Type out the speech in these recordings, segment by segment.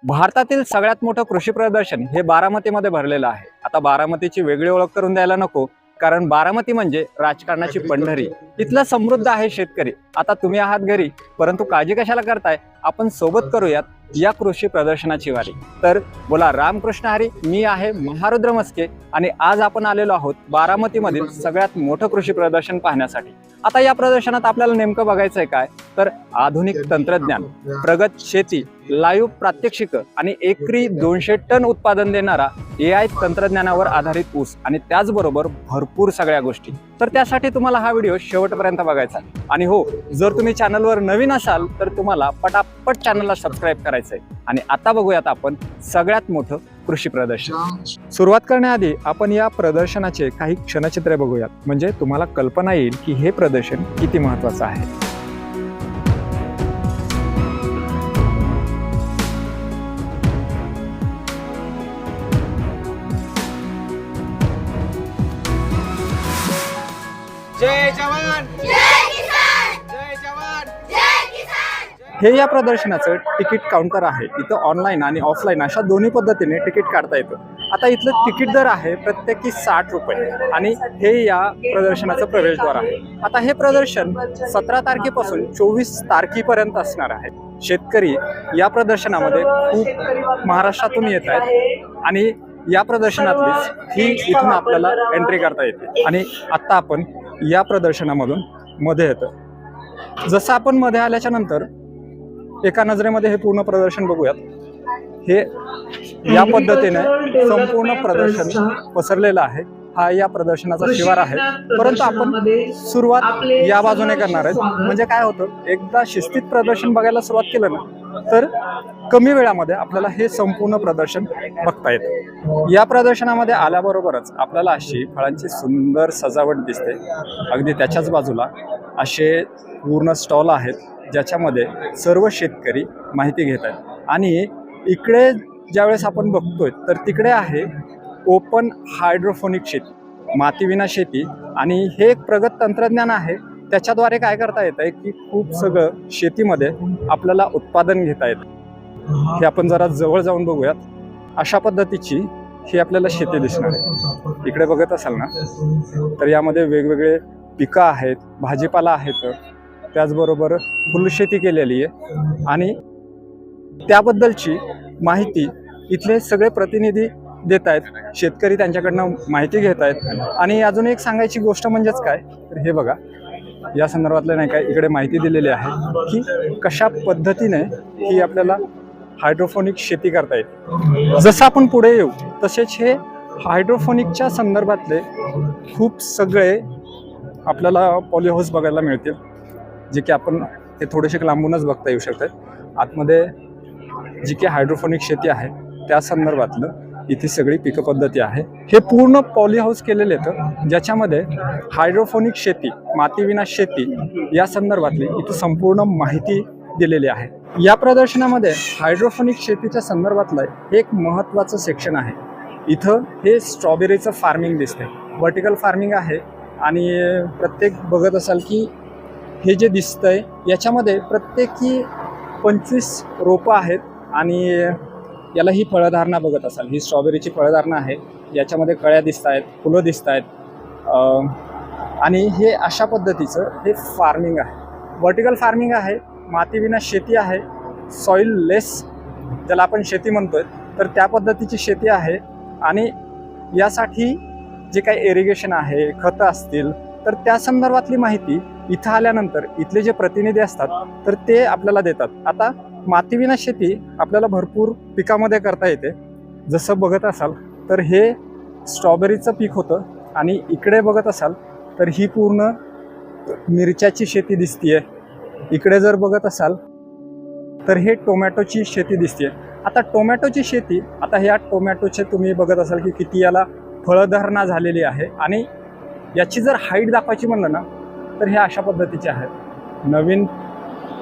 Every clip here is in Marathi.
भारतातील सगळ्यात मोठं कृषी प्रदर्शन हे बारामतीमध्ये भरलेलं आहे। आता बारामतीची वेगळी ओळख करून द्यायला नको, कारण बारामती म्हणजे राजकारणाची पंढरी। इथला समृद्ध आहे शेतकरी। आता तुम्ही आहात घरी, परंतु काळजी कशाला करताय? आपण सोबत करूयात या कृषी प्रदर्शनाची वारी। तर बोला रामकृष्ण हरी, मी आहे महारुद्र मस्के आणि आज आपण आलेलो आहोत बारामतीमधील सगळ्यात मोठं कृषी प्रदर्शन पाहण्यासाठी। आता या प्रदर्शनात आपल्याला नेमकं बघायचंय काय, तर आधुनिक तंत्रज्ञान, प्रगत शेती, लाईव्ह प्रात्यक्षिक आणि एकरी 200 टन उत्पादन देणारा AI तंत्रज्ञानावर आधारित ऊस आणि त्याचबरोबर भरपूर सगळ्या गोष्टी। तर त्यासाठी तुम्हाला हा व्हिडिओ शेवटपर्यंत बघायचा आणि हो, जर तुम्ही चॅनलवर नवीन असाल तर तुम्हाला पटापट चॅनलला सबस्क्राईब करायचंय। आणि आता बघूयात आपण सगळ्यात मोठं कृषी प्रदर्शन। सुरुवात करण्याआधी आपण या प्रदर्शनाचे काही क्षणचित्रे बघूयात, म्हणजे तुम्हाला कल्पना येईल की हे प्रदर्शन किती महत्त्वाचं आहे। जय जवान जय किसान, जय जवान जय किसान। हे या प्रदर्शनाचं तिकीट काउंटर आहे। इथं ऑनलाईन आणि ऑफलाईन अशा दोन्ही पद्धतीने तिकीट काढता येतं। आता इथलं तिकीट दर आहे प्रत्येकी 60 रुपये आणि हे या प्रदर्शनाचं प्रवेशद्वार आहे। आता हे प्रदर्शन 17 तारखेपासून 24 तारखेपर्यंत असणार आहे। शेतकरी या प्रदर्शनामध्ये खूप महाराष्ट्रातून येत आहेत आणि या प्रदर्शनातलीच ही इथून आपल्याला एंट्री करता येते। आणि आता आपण या प्रदर्शनामधून मध्ये येतो। जसं आपण मध्ये आल्याच्या नंतर एका नजरेमध्ये हे पूर्ण प्रदर्शन बघूयात। हे या पद्धतीने संपूर्ण प्रदर्शन पसरलेलं आहे। हा या प्रदर्शनाचा शिवार आहे, परंतु आपण सुरुवात या बाजूने करणार आहेत। म्हणजे काय होतं, एकदा शिस्तीत प्रदर्शन बघायला सुरुवात केलं ना तर कमी वेळामध्ये आपल्याला हे संपूर्ण प्रदर्शन बघता येतं। या प्रदर्शनामध्ये आल्याबरोबरच आपल्याला अशी फळांची सुंदर सजावट दिसते। अगदी त्याच्याच बाजूला असे पूर्ण स्टॉल आहेत, ज्याच्यामध्ये सर्व शेतकरी माहिती घेत आहेत। आणि इकडे ज्यावेळेस आपण बघतोय तर तिकडे आहे ओपन हायड्रोफोनिक शेती, मातीविना शेती। आणि हे एक प्रगत तंत्रज्ञान आहे, त्याच्याद्वारे काय करता येत आहे की खूप सगळं शेतीमध्ये आपल्याला उत्पादन घेता येतं। हे आपण जरा जवळ जाऊन बघूयात। अशा पद्धतीची ही आपल्याला शेती दिसणार आहे। इकडे बघत असाल ना तर यामध्ये वेगवेगळे पिकं आहेत, भाजीपाला आहेत, त्याचबरोबर फुलशेती केलेली आहे आणि त्याबद्दलची माहिती इथले सगळे प्रतिनिधी देत आहेत। शेतकरी त्यांच्याकडनं माहिती घेत आहेत। आणि अजून एक सांगायची गोष्ट म्हणजेच काय, तर हे बघा या संदर्भातलं नाही काय इकडे माहिती दिलेली आहे की कशा पद्धतीने ही आपल्याला हायड्रोफोनिक शेती करता येते। जसं आपण पुढे येऊ तसेच हे हायड्रोफोनिकच्या संदर्भातले खूप सगळे आपल्याला पॉलीहाऊस बघायला मिळतील, जे की आपण हे थोडेसे लांबूनच बघता येऊ शकतात। आतमध्ये जी की हायड्रोफोनिक शेती आहे त्या संदर्भातलं इथे सगळी पिकं पद्धती आहे। हे पूर्ण पॉलीहाऊस केलेले आहेत, ज्याच्यामध्ये हायड्रोफोनिक शेती, मातीविना शेती या संदर्भातली इथे संपूर्ण माहिती दिलेली आहे। या प्रदर्शनामध्ये हायड्रोफोनिक शेतीच्या संदर्भातलं एक महत्त्वाचं सेक्शन आहे। इथं हे स्ट्रॉबेरीचं फार्मिंग दिसते, व्हर्टिकल फार्मिंग आहे। आणि प्रत्येक बघत असाल की हे जे दिसतंय याच्यामध्ये प्रत्येकी 25 रोपं आहेत आणि याला ही फळधारणा बघत असाल, ही स्ट्रॉबेरीची फळधारणा आहे। याच्यामध्ये कळ्या दिसत आहेत, फुलं दिसत आहेत आणि हे अशा पद्धतीचं हे फार्मिंग आहे। व्हर्टिकल फार्मिंग आहे, मातीविना शेती आहे, सॉइल लेस ज्याला आपण शेती म्हणतोय तर त्या पद्धतीची शेती आहे। आणि यासाठी जे काही इरिगेशन आहे, खतं असतील तर त्या संदर्भातली माहिती इथं आल्यानंतर इथले जे प्रतिनिधी असतात तर ते आपल्याला देतात। आता मातीविना शेती आपल्याला भरपूर पिकामध्ये करता येते। जसं बघत असाल तर हे स्ट्रॉबेरीचं पीक होतं आणि इकडे बघत असाल तर ही पूर्ण मिरच्याची शेती दिसतीये। इकडे जर बघत असाल तर हे टोमॅटोची शेती दिसते। आता टोमॅटोची शेती, आता ह्या टोमॅटोचे तुम्ही बघत असाल की किती याला फळधारणा झालेली आहे। आणि याची जर हाईट दाखवायची म्हणलं ना तर हे अशा पद्धतीचे आहेत, नवीन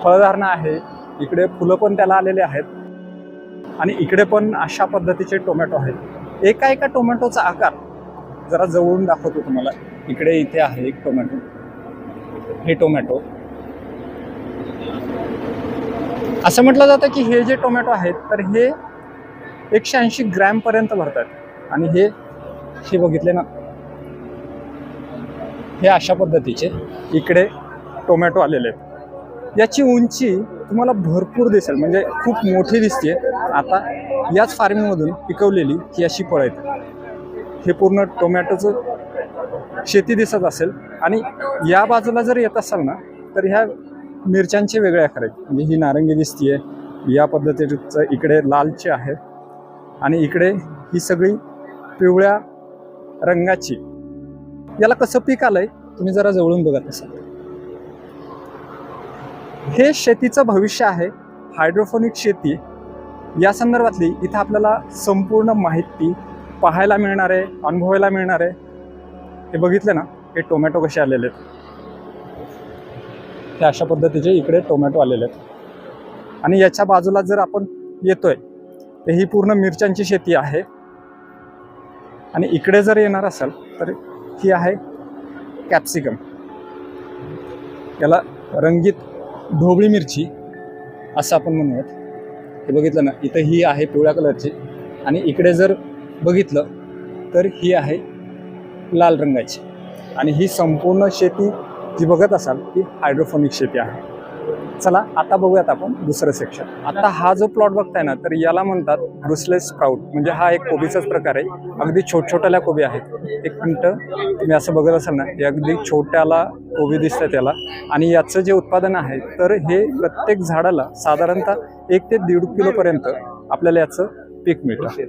फळधारणा आहे। इकडे फुलं पण त्याला आलेले आहेत आणि इकडे पण अशा पद्धतीचे टोमॅटो आहेत। एका एका टोमॅटोचा आकार जरा जवळून दाखवतो तुम्हाला। इकडे इथे आहे एक टोमॅटो, हे टोमॅटो असं म्हटलं जातं की हे जे टोमॅटो आहेत तर हे 180 ग्रॅम पर्यंत भरतात आणि हे बघितले ना, हे अशा पद्धतीचे इकडे टोमॅटो आलेले आहेत. याची उंची तुम्हाला भरपूर दिसेल, म्हणजे खूप मोठी दिसते. आता याच फार्मिंगमधून पिकवलेली ही अशी फळं आहेत. हे पूर्ण टोमॅटोचं शेती दिसत असेल आणि या बाजूला जर येत असाल ना तर ह्या मिरच्यांचे वेगळे आकार आहेत. म्हणजे ही नारंगी दिसतीये, या पद्धतीचं इकडे लालचे आहे आणि इकडे ही सगळी पिवळ्या रंगाची. याला कसं पीक आलंय तुम्ही जरा जवळून बघत असाल. हे शेतीचं भविष्य आहे, हायड्रोपोनिक शेती. या संदर्भातली इथं आपल्याला संपूर्ण माहिती पाहायला मिळणार आहे, अनुभवायला मिळणार आहे. हे बघितले ना, हे टोमॅटो कसे आलेले आहेत. हे अशा पद्धतीचे इकडे टोमॅटो आलेले आहेत आणि याच्या बाजूला जर आपण येतोय तर ही पूर्ण मिरच्यांची शेती आहे. आणि इकडे जर येणार असाल तर ही आहे कॅप्सिकम. याला रंगीत ढोबळी मिरची असं आपण म्हणूयात. हे बघितलं ना, इथं ही आहे पिवळ्या कलरची आणि इकडे जर बघितलं तर ही आहे लाल रंगाची. आणि ही संपूर्ण शेती जी बघत असाल ती हायड्रोपोनिक शेती आहे. चला आता बघूयात आपण दुसरं सेक्शन. आता हा जो प्लॉट बघताय ना तर याला म्हणतात ब्रुसलेस स्प्राउट. म्हणजे हा एक कोबीचाच प्रकार आहे. अगदी छोट्या कोबी आहेत. एक मिनटं, तुम्ही असं बघत असाल ना, हे अगदी छोट्याला कोबी दिसतात याला. आणि याचं जे उत्पादन आहे तर हे प्रत्येक झाडाला साधारणतः 1 ते 1.5 किलोपर्यंत आपल्याला याचं पीक मिळतं.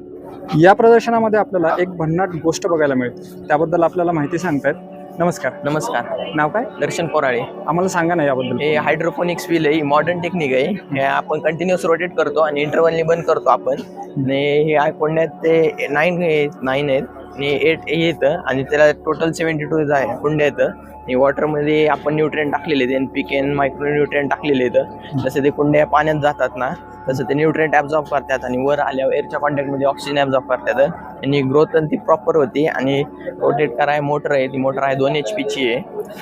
या प्रदर्शनामध्ये आपल्याला एक भन्नाट गोष्ट बघायला मिळते, त्याबद्दल आपल्याला माहिती सांगतायत. नमस्कार. नमस्कार. नाव काय? दर्शन पोराळे. आम्हाला सांगा ना याबद्दल. हे हायड्रोपोनिक्स व्हील आहे, मॉडर्न टेक्निक आहे. हे आपण कंटिन्युअस रोटेट करतो आणि इंटरव्हलनी बंद करतो आपण. आणि हे कोंड्यात ते 9 आहेत आणि 8 येतं आणि त्याला टोटल 72 आहे कुंड्या येतं. आणि वॉटरमध्ये आपण न्यूट्रिएंट टाकलेले आहेत, NPK आणि मायक्रो न्यूट्रिएंट टाकलेले आहेत. जसे ते कुंड्या पाण्यात जातात ना तसं ते न्यूट्रिएंट ॲब्झॉर्ब करतात आणि वर आल्यावर एअरच्या कॉन्टॅक्टमध्ये ऑक्सिजन ॲब्झॉर्ब करतात आणि ग्रोथ ती प्रॉपर होती. आणि रोटेट कराय मोटर आहे, ती मोटर आहे 2 HP आहे.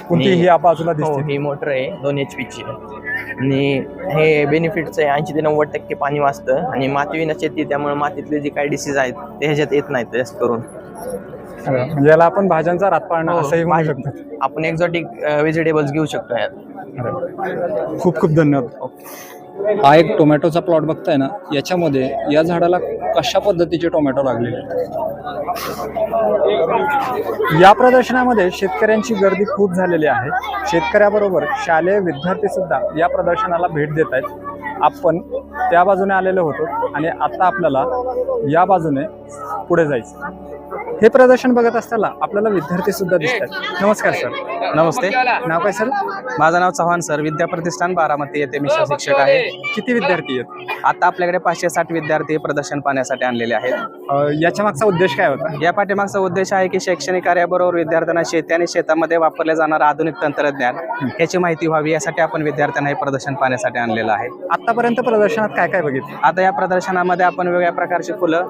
कोणती ही या बाजूला हो, दिसते? ही मोटर आहे 2 HP आहे. आणि हे बेनिफिट्स आहे, 80 ते 90% पाणी वाचतं आणि माती विना शेती, त्यामुळे मातीतले जे काही डिसीज आहेत ते ह्याच्यात येत नाहीत जास्त करून. म्हणजे याला आपण भाज्यांचा रातपाळणा असंही म्हणू शकतो. आपण एक्झॉटिक व्हेजिटेबल्स घेऊ शकतो यात. खूप खूप धन्यवाद. हा एक टोमॅटोचा प्लॉट बघताय ना, याच्यामध्ये या झाडाला कशा पद्धतीचे टोमॅटो लागलेले आहेत. या प्रदर्शनामध्ये शेतकऱ्यांची गर्दी खूप झालेली आहे. शेतकऱ्याबरोबर शालेय विद्यार्थी सुद्धा या प्रदर्शनाला भेट देत आहेत. आपण त्या बाजूने आलेलो होतो आणि आता आपल्याला या बाजूने पुढे जायचं. हे प्रदर्शन बघत असताना आपल्याला विद्यार्थी सुद्धा दिसतात. नमस्कार सर. नमस्ते. नाव काय सर? माझं नाव चव्हाण सर. विद्या प्रतिष्ठान बारामती येथे मी शिक्षक आहे. किती विद्यार्थी आहेत? आता आपल्याकडे 560 विद्यार्थी प्रदर्शन पाहण्यासाठी आणलेले आहेत. याच्या मागचा उद्देश काय होता? या पाठीमागचा उद्देश आहे की शैक्षणिक कार्याबरोबर विद्यार्थ्यांना शेती आणि शेतामध्ये वापरले जाणारं आधुनिक तंत्रज्ञान याची माहिती व्हावी, यासाठी आपण विद्यार्थ्यांना हे प्रदर्शन पाहण्यासाठी आणलेलं आहे. आतापर्यंत प्रदर्शनात काय काय बघितलं? आता या प्रदर्शनामध्ये आपण वेगवेगळ्या प्रकारची फुलं,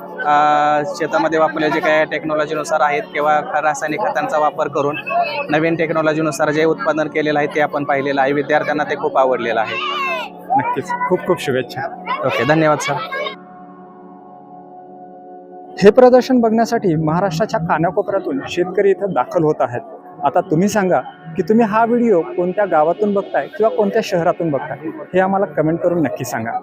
शेतामध्ये वापरले जे काही टेक्नॉलॉजीनुसार आहेत किंवा रासायनिक खतांचा वापर करून नवीन टेक्नॉलॉजीनुसार जे उत्पादन केलेलं आहे ते आपण पाहिलेलं आहे. विद्यार्थ्यांना ते खूप आवडलेलं आहे. नक्कीच. खूप खूप शुभेच्छा. ओके, धन्यवाद सर. हे प्रदर्शन बघण्यासाठी महाराष्ट्राच्या कानाकोपऱ्यातून शेतकरी इथं दाखल होत आहेत. आता तुम्ही सांगा की तुम्ही हा व्हिडिओ कोणत्या गावातून बघताय किंवा कोणत्या शहरातून बघताय, हे आम्हाला कमेंट करून नक्की सांगा.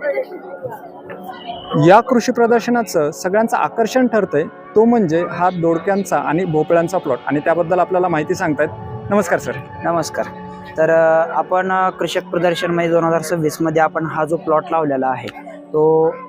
या कृषी प्रदर्शनाचं सगळ्यांचं आकर्षण ठरतंय तो म्हणजे हा दोडक्यांचा आणि भोपळ्यांचा प्लॉट, आणि त्याबद्दल आपल्याला माहिती सांगतायत. नमस्कार सर. नमस्कार. तर आपण कृषक प्रदर्शनमध्ये 2026मध्ये आपण हा जो प्लॉट लावलेला आहे तो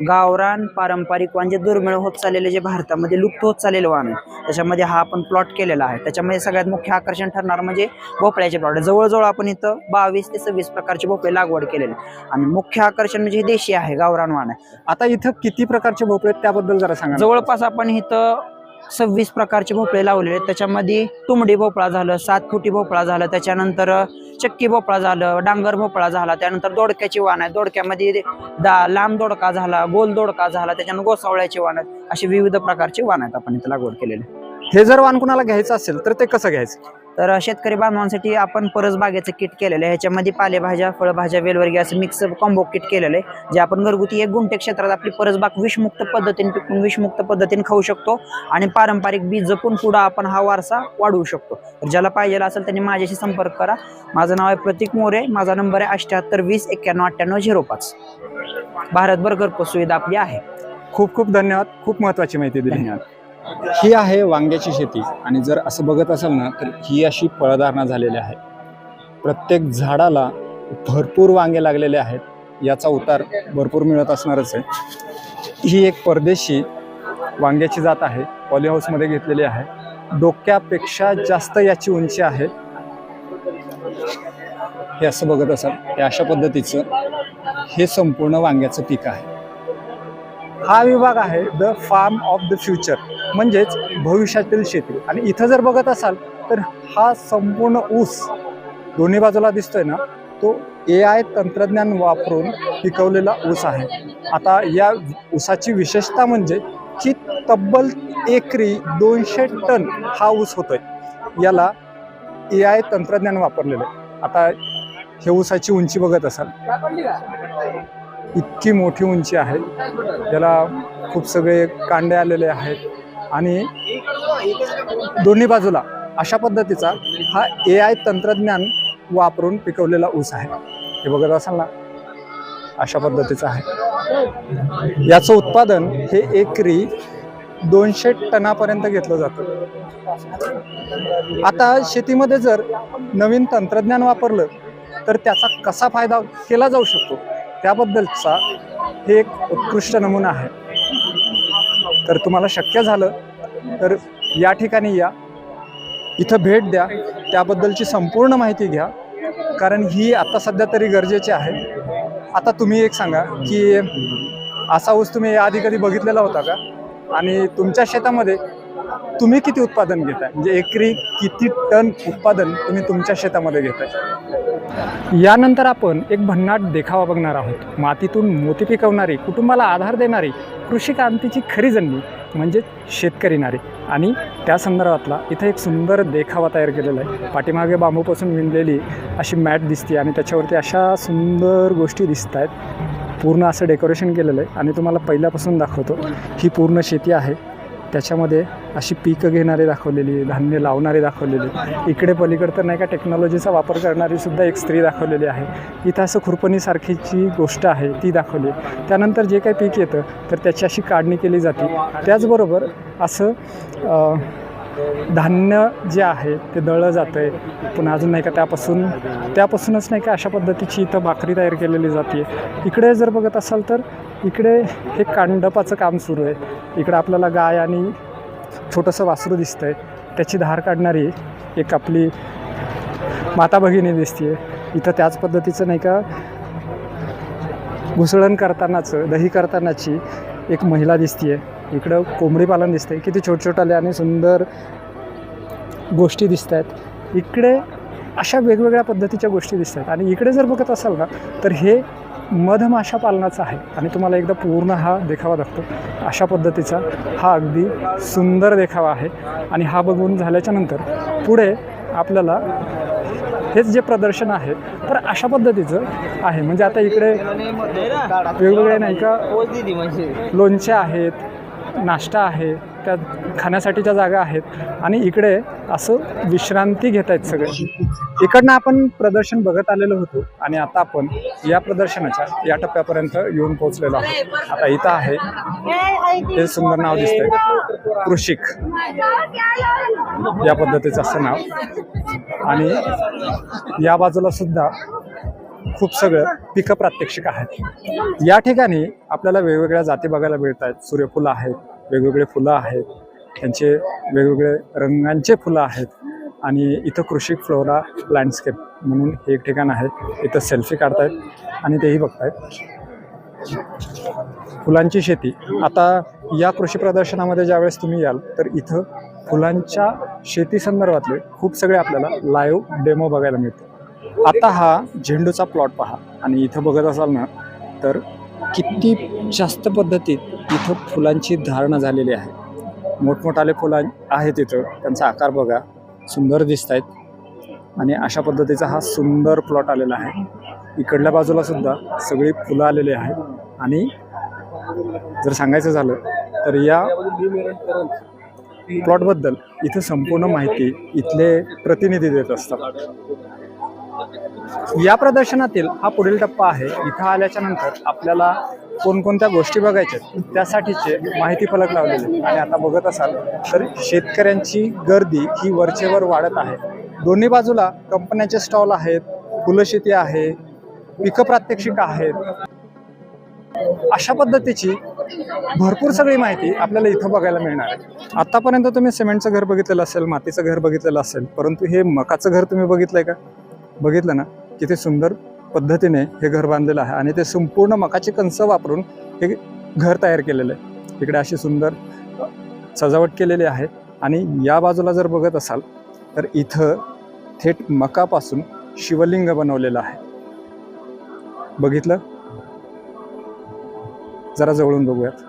गावरान पारंपरिक वाण जे दुर्मिळ होत चाललेले, जे भारतामध्ये लुप्त होत चाललेलं वाण आहे, त्याच्यामध्ये हा आपण प्लॉट केलेला आहे. त्याच्यामध्ये सगळ्यात मुख्य आकर्षण ठरणार म्हणजे भोपळ्याचे प्लॉट. जवळजवळ आपण इथं 22 ते 26 प्रकारचे भोपळे लागवड केलेले आणि मुख्य आकर्षण म्हणजे हे देशी आहे, गावरान वाण आहे. आता इथं किती प्रकारचे भोपळे आहेत त्याबद्दल जरा सांगा. जवळपास आपण इथं 26 प्रकारचे भोपळे लावलेले आहेत. त्याच्यामध्ये तुंबडी भोपळा झालं, 7 फुटी भोपळा झालं, त्याच्यानंतर चक्की भोपळा झालं, डांगर भोपळा झाला, त्यानंतर दोडक्याची वाण आहे, दोडक्यामध्ये लांब दोडका झाला, गोल दोडका झाला, त्याच्यानंतर गोसावळ्याची वाण आहेत. अशी विविध प्रकारची वाण आहेत आपण इथं लागवड केलेली. हे जर वाण कुणाला घ्यायचं असेल तर ते कसं घ्यायचं? तर शेतकरी बांधवांसाठी आपण परसबागेचं किट केलेलं आहे. ह्याच्यामध्ये पालेभाज्या, फळभाज्या, वेलवर्गीय असं मिक्स कॉम्बो किट केलेलं आहे, जे आपण घरगुती 1 गुंठे क्षेत्रात आपली परसबाग विषमुक्त पद्धतीने पिकवून विषमुक्त पद्धतीने खाऊ शकतो आणि पारंपरिक बी जपून पुढे आपण हा वारसा वाढवू शकतो. तर ज्याला पाहिजे असेल त्यांनी माझ्याशी संपर्क करा. माझं नाव आहे प्रतीक मोरे. माझा नंबर आहे 7820919805. भारतभर घरपोच सुविधा आपली आहे. खूप खूप धन्यवाद. खूप महत्त्वाची माहिती दिली. ही आहे वांग्याची शेती आणि जर असं बघत असाल ना तर ही अशी फळधारणा झालेली आहे. प्रत्येक झाडाला भरपूर वांगे लागलेले आहेत. याचा उतार भरपूर मिळत असणारच आहे. ही एक परदेशी वांग्याची जात आहे. पॉलीहाऊसमध्ये घेतलेली आहे. डोक्यापेक्षा जास्त याची उंची आहे. हे असं बघत असाल हे अशा पद्धतीचं हे संपूर्ण वांग्याचं पीक आहे. हा विभाग आहे the farm of the future, म्हणजेच भविष्यातील शेती. आणि इथं जर बघत असाल तर हा संपूर्ण ऊस दोन्ही बाजूला दिसतोय ना, तो AI तंत्रज्ञान वापरून पिकवलेला ऊस आहे. आता या ऊसाची विशेषता म्हणजे की तब्बल एकरी 200 टन हा ऊस होतोय. याला AI तंत्रज्ञान वापरलेलं आहे. आता हे ऊसाची उंची बघत असाल, इतकी मोठी उंची आहे. याला खूप सगळे कांडे आलेले आहेत आणि दोन्ही बाजूला अशा पद्धतीचा हा AI तंत्रज्ञान वापरून पिकवलेला ऊस आहे. हे बघत असाल ना, अशा पद्धतीचं आहे. याचं उत्पादन हे एकरी 200 टनापर्यंत घेतलं जातं. आता शेतीमध्ये जर नवीन तंत्रज्ञान वापरलं तर त्याचा कसा फायदा केला जाऊ शकतो त्याबद्दलचा हे एक उत्कृष्ट नमुना आहे. तर तुम्हाला शक्य झालं तर या ठिकाणी या, इथं भेट द्या, त्याबद्दलची संपूर्ण माहिती घ्या, कारण ही आता सध्या तरी गरजेची आहे. आता तुम्ही एक सांगा की असा ऊस तुम्ही याआधी कधी बघितलेला होता का? आणि तुमच्या शेतामध्ये तुम्ही किती उत्पादन घेताय, म्हणजे एकरी किती टन उत्पादन तुम्ही तुमच्या शेतामध्ये घेताय? यानंतर आपण एक भन्नाट देखावा बघणार आहोत. मातीतून मोती पिकवणारी, कुटुंबाला आधार देणारी, कृषी क्रांतीची खरी जननी म्हणजे शेतकरी नारी. आणि त्या संदर्भातला इथं एक सुंदर देखावा तयार केलेला आहे. पाठीमागे बांबूपासून विणलेली अशी मॅट दिसते आणि त्याच्यावरती अशा सुंदर गोष्टी दिसत आहेत. पूर्ण असं डेकोरेशन केलेलं आहे आणि तुम्हाला पहिल्यापासून दाखवतो. ही पूर्ण शेती आहे. त्याच्यामध्ये अशी पीक घेणारे दाखवलेली, धान्य लावणारे दाखवलेली. इकडे पलीकडे तर नाही का टेक्नॉलॉजीचा वापर करणारी सुद्धा एक स्त्री दाखवलेली आहे. इथं असं खुरपणीसारखीची गोष्ट आहे ती दाखवली. त्यानंतर जे काही पीक येतं तर त्याची अशी काढणी केली जाते. त्याचबरोबर असं धान्य जे आहे ते दळलं जातं आहे. पुन्हा अजून नाही का त्यापासूनच नाही का अशा पद्धतीची इथं भाकरी तयार केलेली जाते. इकडे जर बघत असाल तर इकडे हे कांडपाचं काम सुरू आहे. इकडं आपल्याला गाय आणि छोटंसं वासरू दिसतं आहे. त्याची धार काढणारी एक आपली माता भगिनी दिसते. इथं त्याच पद्धतीचं नाही का घुसळण करतानाचं, दही करतानाची एक महिला दिसते. इकडं कोंबडी पालन दिसतंय. किती छोटछोटाले आणि सुंदर गोष्टी दिसत आहेत. इकडे अशा वेगवेगळ्या पद्धतीच्या गोष्टी दिसत आहेत. आणि इकडे जर बघत असाल ना तर हे मधमाशा पालनाचं आहे. आणि तुम्हाला एकदा पूर्ण हा देखावा दाखवतो. अशा पद्धतीचा हा अगदी सुंदर देखावा आहे. आणि हा बघून झाल्याच्या नंतर पुढे आपल्याला हेच जे प्रदर्शन आहे तर अशा पद्धतीचं आहे. म्हणजे आता इकडे वेगवेगळे नाही का लोणचे आहेत, नाश्ता आहे, त्या खाण्यासाठीच्या जागा आहेत. आणि इकडे असं विश्रांती घेत आहेत सगळे. इकडनं आपण प्रदर्शन बघत आलेलो होतो आणि आता आपण या प्रदर्शनाच्या या टप्प्यापर्यंत येऊन पोहोचलेलो आहोत. आता इथं आहे हे सुंदर नाव दिसतंय, कृषिक या पद्धतीचं असं नाव. आणि या बाजूला सुद्धा खूप सगळं पिकं प्रात्यक्षिक आहेत. या ठिकाणी आपल्याला वेगवेगळ्या जाती बघायला मिळत आहेत. सूर्यफुलं आहेत, वेगवेगळे फुलं आहेत, त्यांचे वेगवेगळे रंगांचे फुलं आहेत. आणि इथं कृषी फ्लोरा लँडस्केप म्हणून हे एक ठिकाण आहे. इथं सेल्फी काढतायत आणि तेही बघतायत. फुलांची शेती. आता या कृषी प्रदर्शनामध्ये ज्यावेळेस तुम्ही याल तर इथं फुलांच्या शेती संदर्भातले खूप सगळे आपल्याला लाईव्ह डेमो बघायला मिळते. आता हा झेंडूचा प्लॉट पहा आणि इथं बघत असाल ना तर किती जास्त पद्धतीत इथं फुलांची धारणा झालेली आहे. मोठमोठाले फुलं आहेत इथं, त्यांचा आकार बघा, सुंदर दिसत आहेत. आणि अशा पद्धतीचा हा सुंदर प्लॉट आलेला आहे. इकडल्या बाजूला सुद्धा सगळी फुलं आलेली आहेत आणि जर सांगायचं झालं तर या प्लॉटबद्दल इथं संपूर्ण माहिती इथले प्रतिनिधी देत असतात. या प्रदर्शनातील हा पुढील टप्पा आहे. इथं आल्याच्या नंतर आपल्याला कोणकोणत्या गोष्टी बघायच्या त्यासाठीचे माहिती फलक लावलेले आणि आता बघत असाल तर शेतकऱ्यांची गर्दी ही वरचेवर वाढत आहे. दोन्ही बाजूला कंपन्यांचे स्टॉल आहेत, फुलं शेती आहे, पिकं प्रात्यक्षिक आहेत. अशा पद्धतीची भरपूर सगळी माहिती आपल्याला इथं बघायला मिळणार आहे. आतापर्यंत तुम्ही सिमेंटचं घर बघितलेलं असेल, मातीचं घर बघितलेलं असेल, परंतु हे मकाचं घर तुम्ही बघितलंय का? बघितलं ना, किती सुंदर पद्धतीने हे घर बांधलेलं आहे आणि ते संपूर्ण मकाची कणस वापरून हे घर तयार केलेलं आहे. इकडे अशी सुंदर सजावट केलेली आहे आणि या बाजूला जर बघत असाल तर इथं थेट मकापासून शिवलिंग बनवलेलं आहे. बघितलं? जरा जवळून बघूयात.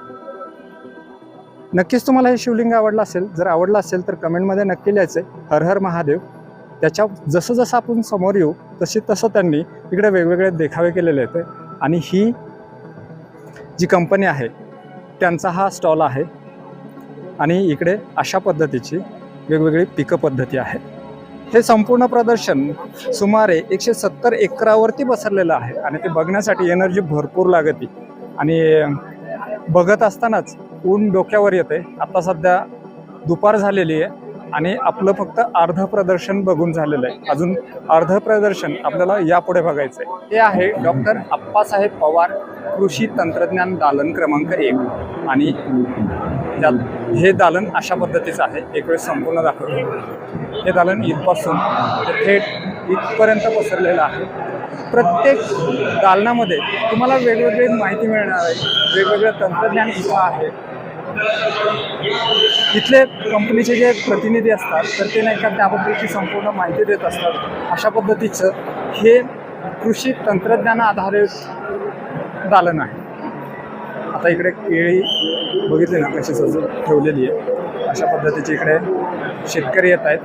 नक्कीच तुम्हाला हे शिवलिंग आवडलं असेल. जर आवडलं असेल तर कमेंटमध्ये नक्की लिहायचं हर हर महादेव. त्याच्या जसं जसं आपण समोर येऊ तसं त्यांनी इकडे वेगवेगळे देखावे केलेले आहेत आणि ही जी कंपनी आहे त्यांचा हा स्टॉल आहे आणि इकडे अशा पद्धतीची वेगवेगळी पिकं पद्धती आहे. हे संपूर्ण प्रदर्शन सुमारे 170 एकरावरती पसरलेलं आहे आणि ते बघण्यासाठी एनर्जी भरपूर लागते आणि बघत असतानाच ऊन डोक्यावर येते. आता सध्या दुपार झालेली आहे आणि आपलं फक्त अर्ध प्रदर्शन बघून झालेलं आहे. अजून अर्ध प्रदर्शन आपल्याला यापुढे बघायचं आहे. हे आहे डॉक्टर अप्पासाहेब पवार कृषी तंत्रज्ञान दालन क्रमांक 1 आणि हे दालन अशा पद्धतीचं आहे. एक वेळ संपूर्ण दाखवतो. हे दालन इथपासून ते थेट इथपर्यंत पसरलेलं आहे. प्रत्येक दालनामध्ये तुम्हाला वेगवेगळी माहिती मिळणार आहे. वेगवेगळं तंत्रज्ञान इथं आहे. इथले कंपनीचे जे प्रतिनिधी असतात तर ते नाही का त्याबद्दलची संपूर्ण माहिती देत असतात. अशा पद्धतीचं हे कृषी तंत्रज्ञान आधारित दालन आहे. आता इकडे केळी बघितली ना कशी सजून ठेवलेली आहे. अशा पद्धतीची इकडे शेतकरी येत आहेत.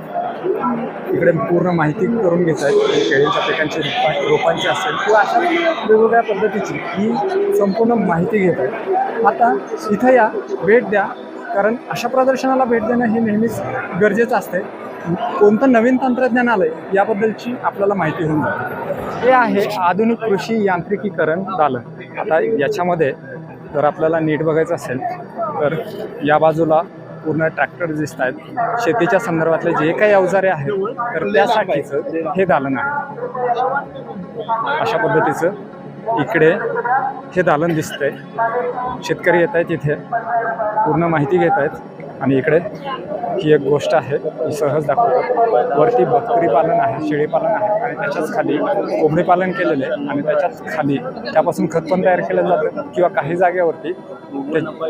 इकडे पूर्ण माहिती करून घेत आहेत. केळीच्या पिकांची रोपांची असेल किंवा अशा वेगवेगळ्या पद्धतीची ही संपूर्ण माहिती घेत आहेत. आता इथं या, भेट द्या, कारण अशा प्रदर्शनाला भेट देणं हे नेहमीच गरजेचं असते. कोणतं नवीन तंत्रज्ञान आलंय याबद्दलची आपल्याला माहिती होऊन जाते. हे आहे आधुनिक कृषी यांत्रिकीकरण दालन. आता याच्यामध्ये जर आपल्याला नीट बघायचं असेल तर या बाजूला पूर्ण ट्रॅक्टर दिसत आहेत. शेतीच्या संदर्भातले जे काही अवजारे आहेत तर त्यासाठीचं हे दालन आहे. अशा पद्धतीचं इकडे हे दालन दिसतंय. शेतकरी येत आहेत इथे, पूर्ण माहिती घेत आहेत आणि इकडे ही एक गोष्ट आहे ही सहज दाखवतात. वरती बकरी पालन आहे, शेळी पालन आहे आणि त्याच्याच खाली कोंबडी पालन केलेलं आहे आणि त्याच्याच खाली त्यापासून खत पण तयार केलं जातं किंवा काही जागेवरती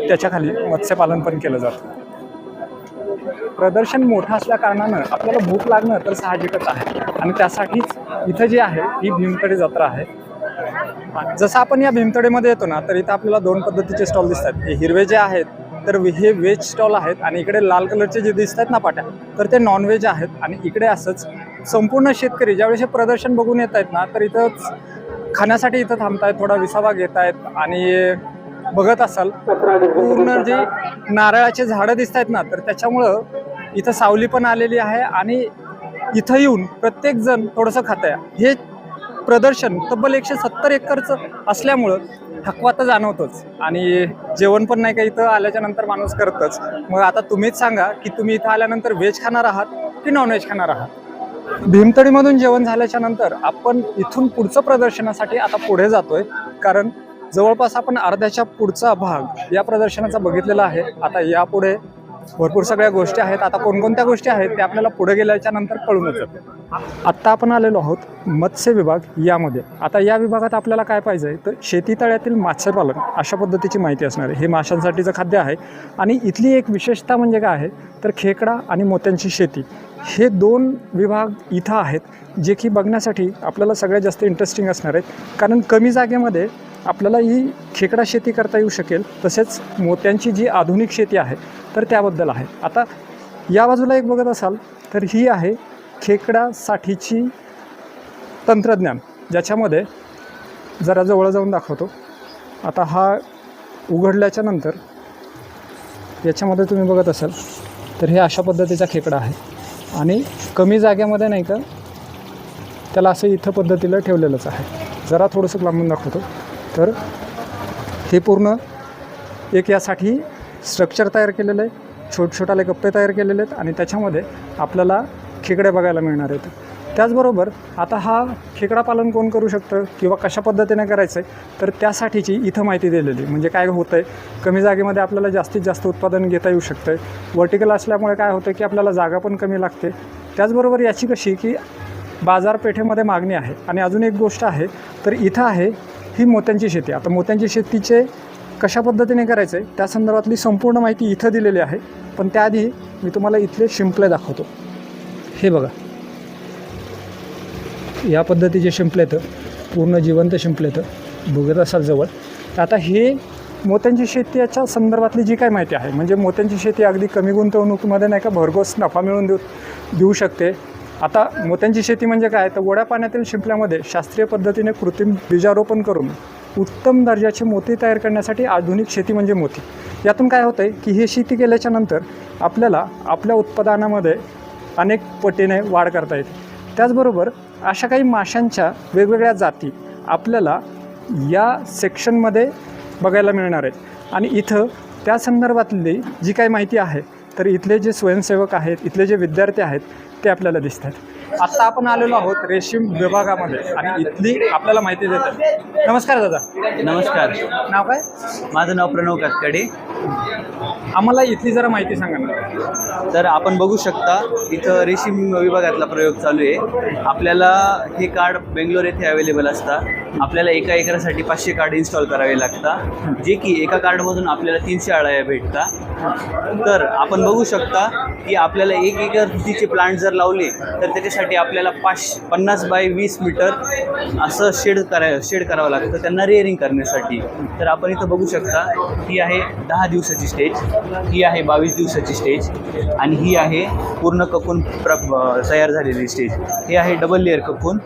त्याच्या खाली मत्स्यपालन पण केलं जातं. प्रदर्शन मोठं असल्या कारणानं आपल्याला भूक लागणं तर साहजिकच आहे आणि त्यासाठीच इथं जी आहे ही भीमतडी जत्रा आहे. जसं आपण या भीमतडीमध्ये येतो ना तर इथं आपल्याला दोन पद्धतीचे स्टॉल दिसतात. हे हिरवे जे आहेत तर हे व्हेज स्टॉल आहेत आणि इकडे लाल कलरचे जे दिसत आहेत ना पाट्या तर ते नॉन व्हेज आहेत. आणि इकडे असंच संपूर्ण शेतकरी ज्यावेळेस हे प्रदर्शन बघून येत आहेत ना तर इथंच खाण्यासाठी इथं थांबतायत, थोडा विसावा घेत आहेत आणि बघत असाल पूर्ण जे नारळाचे झाडं दिसत आहेत ना तर त्याच्यामुळं इथं सावली पण आलेली आहे आणि इथं येऊन प्रत्येक जण थोडंसं खात आहे. हे प्रदर्शन तब्बल 170 एकरचं असल्यामुळं थकवा तर जाणवतोच आणि जेवण पण नाही का इथं आल्याच्या नंतर माणूस करतच. मग आता तुम्हीच सांगा की तुम्ही इथं आल्यानंतर व्हेज खाणार आहात की नॉन व्हेज खाणार आहात. भीमतडीमधून जेवण झाल्याच्या नंतर आपण इथून पुढचं प्रदर्शनासाठी आता पुढे जातोय, कारण जवळपास आपण अर्ध्याच्या पुढचा भाग या प्रदर्शनाचा बघितलेला आहे. आता यापुढे भरपूर सगळ्या गोष्टी आहेत. आता कोणकोणत्या गोष्टी आहेत ते आपल्याला पुढे गेल्याच्या नंतर कळूनच जाते. आत्ता आपण आलेलो आहोत मत्स्य विभाग यामध्ये. आता या विभागात आपल्याला काय पाहिजे तर शेती तळ्यातील मत्स्यपालन अशा पद्धतीची माहिती असणार आहे. हे माशांसाठीचं खाद्य आहे आणि इथली एक विशेषता म्हणजे काय आहे तर खेकडा आणि मोत्यांची शेती हे दोन विभाग इथं आहेत जे की बघण्यासाठी आपल्याला सगळ्यात जास्त इंटरेस्टिंग असणार आहेत. कारण कमी जागेमध्ये आपल्याला ही खेकडा शेती करता येऊ शकेल, तसेच मोत्यांची जी आधुनिक शेती आहे तर त्याबद्दल आहे. आता या बाजूला एक बघत असाल तर ही आहे खेकड्यासाठीची तंत्रज्ञान, ज्याच्यामध्ये जरा जवळ जाऊन दाखवतो. आता हा उघडल्याच्या नंतर याच्यामध्ये तुम्ही बघत असाल तर हे अशा पद्धतीचा खेकडा आहे आणि कमी जाग्यामध्ये नाही का त्याला असं इथं पद्धतीला ठेवलेलंच आहे. जरा थोडंसं लांबून दाखवतो तर हे पूर्ण एक यासाठी स्ट्रक्चर तयार केलेलं आहे, छोटे गप्पे तयार केलेले आहेत आणि त्याच्यामध्ये आपल्याला खेकडे बघायला मिळणार आहेत. त्याचबरोबर आता हा खेकडा पालन कोण करू शकतं किंवा कशा पद्धतीने करायचं आहे तर त्यासाठीची इथं माहिती दिलेली. म्हणजे काय होतं आहे, कमी जागेमध्ये आपल्याला जास्तीत जास्त उत्पादन घेता येऊ शकतं. वर्टिकल असल्यामुळे काय होतं की आपल्याला जागा पण कमी लागते. त्याचबरोबर याची कशी की बाजारपेठेमध्ये मागणी आहे. आणि अजून एक गोष्ट आहे तर इथं आहे ही मोत्यांची शेती. आता मोत्यांची शेतीचे कशा पद्धतीने करायचं आहे त्या संदर्भातली संपूर्ण माहिती इथं दिलेली आहे. पण त्याआधी मी तुम्हाला इथले शिंपले दाखवतो. हे बघा, या पद्धतीचे शिंपले तर पूर्ण जिवंत शिंपले तर बघत असाल जवळ. आता हे मोत्यांची शेती याच्या संदर्भातली जी काय माहिती आहे, म्हणजे मोत्यांची शेती अगदी कमी गुंतवणुकीमध्ये नाही का भरघोस नफा मिळवून देऊ शकते. आता मोत्यांची शेती म्हणजे काय तर गोड्या पाण्यातील शिंपल्यामध्ये शास्त्रीय पद्धतीने कृत्रिम बीजारोपण करून उत्तम दर्जाचे मोती तयार करण्यासाठी आधुनिक शेती म्हणजे मोती. यातून काय होतं आहे की हे शेती केल्याच्या नंतर आपल्याला आपल्या उत्पादनामध्ये अनेक पटीने वाढ करता येते. त्याचबरोबर अशा काही माशांच्या वेगवेगळ्या जाती आपल्याला या सेक्शनमध्ये बघायला मिळणार आहेत. आणि इथं त्या संदर्भातली जी काही माहिती आहे तर इथले जे स्वयंसेवक आहेत, इथले जे विद्यार्थी आहेत ते आपल्याला दिसतात. आत्ता आपण आलेलो आहोत रेशीम विभागामध्ये आणि इथली आपल्याला माहिती देतात. नमस्कार दादा. नमस्कार, नाव काय? माझं नाव प्रणव कातकडे. आम्हाला इथली जरा माहिती सांगा ना. तर आपण बघू शकता इथं रेशीम विभागातला प्रयोग चालू आहे. आपल्याला हे कार्ड बेंगलोर येथे अवेलेबल असतात. आपल्याला एका एकरासाठी 500 कार्ड इन्स्टॉल करावे लागतात, जे की एका कार्डमधून आपल्याला 300 अळ्या भेटतात. तर आपण बघू शकता की आपल्याला 1 एकरचे प्लांट जर लावले तर त्याच्यासाठी आपल्याला 50 बाय 20 मीटर असं शेड करावं लागतं त्यांना रेअरिंग करण्यासाठी. तर आपण इथं बघू शकता ही आहे 10 दिवसाची स्टेज, ही आहे 22 दिवसाची स्टेज आणि ही आहे पूर्ण ककून तयार झालेली स्टेज. ही आहे डबल लेअर ककून,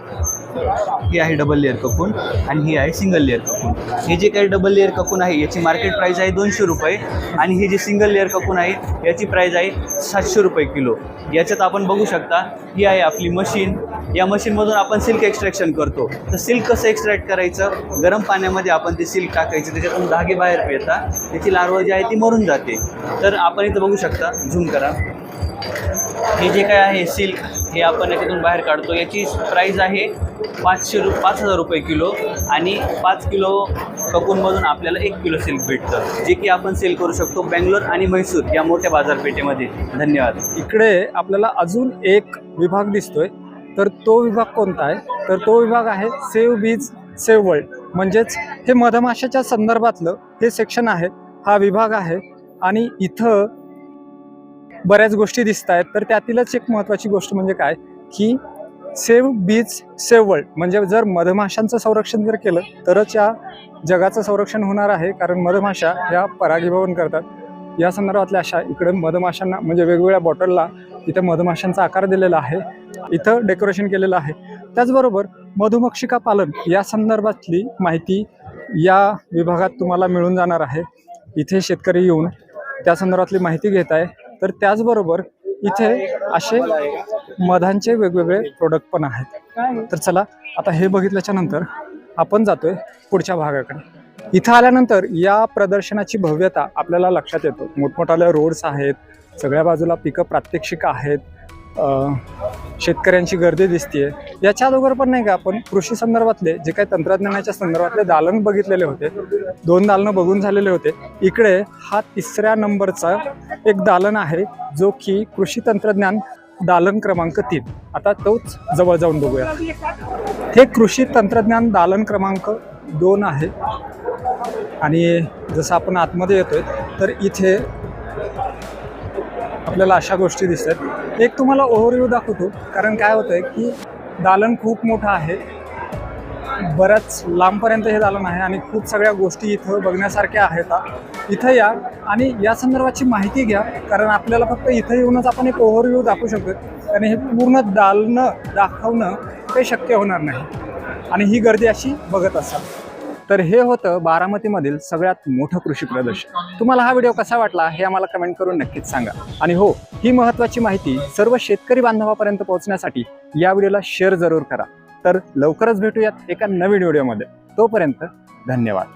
ही आहे डबल लेअर ककून आणि ही आहे सिंगल लेअर ककून. हे जे काही डबल लेअर ककून आहे याची मार्केट प्राईस आहे 200 रुपये आणि हे जे सिंगल लेअर ककून आहे याची प्राईस आहे 700 रुपये किलो. याच्यात आपण बघू शकता ही आहे आपली मशीन. या मशीनमधून आपण सिल्क एक्स्ट्रॅक्शन करतो. तर सिल्क कसं एक्स्ट्रॅक्ट करायचं, गरम पाण्यामध्ये आपण ते सिल्क टाकायचं, त्याच्यातून धागे बाहेर येतात, त्याची लार्वा जी आहे ती मरून जाते. तर आपण इथं बघू शकता, झूम करा, हे जे काय आहे सिल्क हे आपण याच्यातून बाहेर काढतो. याची प्राईस आहे 5,000 रुपये किलो आणि 5 किलो ककूनमधून आपल्याला 1 किलो सिल्क भेटतं, जे की आपण सेल करू शकतो बेंगलोर आणि म्हैसूर या मोठ्या बाजारपेठेमध्ये. धन्यवाद. इकडे आपल्याला अजून एक विभाग दिसतोय. तर तो विभाग कोणता आहे तर तो विभाग आहे सेव्ह बीज सेव्ह वर्ल्ड. म्हणजेच हे मधमाशाच्या संदर्भातलं हे सेक्शन आहे, हा विभाग आहे. आणि इथं बऱ्याच गोष्टी दिसत आहेत. तर त्यातीलच एक महत्त्वाची गोष्ट म्हणजे काय की सेव्ह बीज सेव्ह वर्ल्ड. म्हणजे जर मधमाशांचं संरक्षण जर केलं तरच या जगाचं संरक्षण होणार आहे. कारण मधमाशा ह्या परागीभवन करतात. या संदर्भातल्या अशा इकडे मधमाशांना म्हणजे वेगवेगळ्या बॉटलला इथं मधमाशांचा आकार दिलेला आहे, इथं डेकोरेशन केलेलं आहे. त्याचबरोबर मधुमक्षिका पालन या संदर्भातली माहिती या विभागात तुम्हाला मिळून जाणार आहे. इथे शेतकरी येऊन त्या संदर्भातली माहिती घेत आहे. तर त्याचबरोबर इथे असे मधांचे वेगवेगळे प्रोडक्ट पण आहेत. तर चला आता हे बघितल्याच्या नंतर आपण जातोय पुढच्या भागाकडे. इथं आल्यानंतर या प्रदर्शनाची भव्यता आपल्याला लक्षात येतो. मोठमोठाले रोड्स आहेत, सगळ्या बाजूला पिकं प्रात्यक्षिकं आहेत, शेतकऱ्यांची गर्दी दिसतीये. याच्या अगोदर पण नाही का आपण कृषी संदर्भातले जे काही तंत्रज्ञानाच्या संदर्भातले दालन बघितलेले होते, 2 दालनं बघून झालेले होते. इकडे हा 3ऱ्या नंबरचा एक दालन आहे जो की कृषी तंत्रज्ञान दालन क्रमांक 3. आता तोच जवळ जाऊन बघूया. हे कृषी तंत्रज्ञान दालन क्रमांक 2 आहे. आणि जसं आपण आतमध्ये येतोय तर इथे आपल्याला अशा गोष्टी दिसतात. एक तुम्हाला ओव्हरव्ह्यू दाखवतो, कारण काय होतंय की दालन खूप मोठं आहे, बऱ्याच लांबपर्यंत हे दालन आहे आणि खूप सगळ्या गोष्टी इथं बघण्यासारख्या आहेत. इथं या आणि या संदर्भाची माहिती घ्या, कारण आपल्याला फक्त इथं येऊनच आपण एक ओव्हरव्ह्यू दाखवू शकतो. आणि हे पूर्ण दालनं दाखवणं काही शक्य होणार नाही आणि ही गर्दी अशी बघत असाल. तर हे होतं बारामतीमधील सगळ्यात मोठं कृषी प्रदर्शन. तुम्हाला हा व्हिडिओ कसा वाटला हे आम्हाला कमेंट करून नक्कीच सांगा. आणि हो, ही महत्त्वाची माहिती सर्व शेतकरी बांधवापर्यंत पोहोचण्यासाठी या व्हिडिओला शेअर जरूर करा. तर लवकरच भेटूयात एका नवीन व्हिडिओमध्ये. तोपर्यंत धन्यवाद.